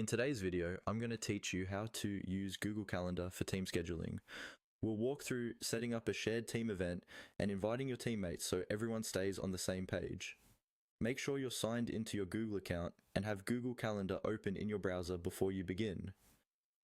In today's video, I'm going to teach you how to use Google Calendar for team scheduling. We'll walk through setting up a shared team event and inviting your teammates so everyone stays on the same page. Make sure you're signed into your Google account and have Google Calendar open in your browser before you begin.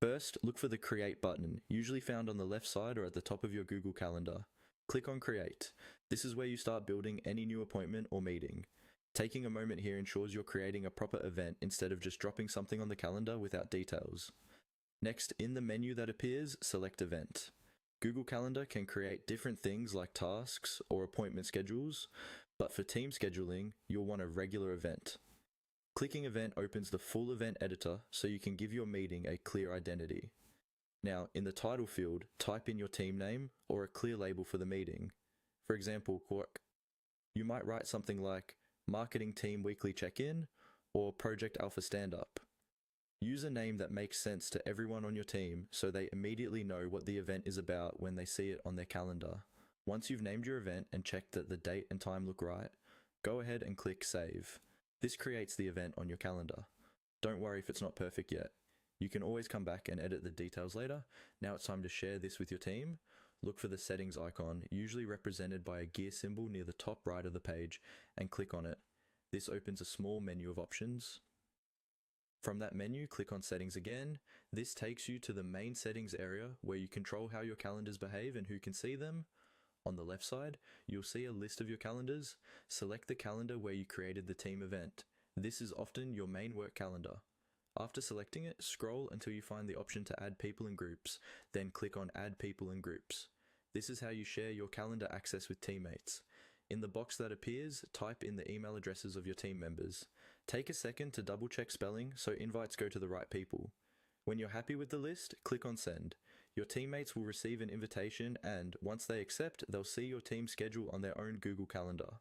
First, look for the Create button, usually found on the left side or at the top of your Google Calendar. Click on Create. This is where you start building any new appointment or meeting. Taking a moment here ensures you're creating a proper event instead of just dropping something on the calendar without details. Next, in the menu that appears, select Event. Google Calendar can create different things like tasks or appointment schedules, but for team scheduling, you'll want a regular event. Clicking Event opens the full event editor so you can give your meeting a clear identity. Now, in the title field, type in your team name or a clear label for the meeting. For example, you might write something like Marketing Team Weekly Check-In or Project Alpha Stand-Up. Use a name that makes sense to everyone on your team so they immediately know what the event is about when they see it on their calendar. Once you've named your event and checked that the date and time look right, go ahead and click Save. This creates the event on your calendar. Don't worry if it's not perfect yet. You can always come back and edit the details later. Now it's time to share this with your team. Look for the settings icon, usually represented by a gear symbol near the top right of the page, and click on it. This opens a small menu of options. From that menu, click on Settings again. This takes you to the main settings area where you control how your calendars behave and who can see them. On the left side, you'll see a list of your calendars. Select the calendar where you created the team event. This is often your main work calendar. After selecting it, scroll until you find the option to add people and groups, then click on Add People and Groups. This is how you share your calendar access with teammates. In the box that appears, type in the email addresses of your team members. Take a second to double check spelling so invites go to the right people. When you're happy with the list, click on Send. Your teammates will receive an invitation and, once they accept, they'll see your team schedule on their own Google Calendar.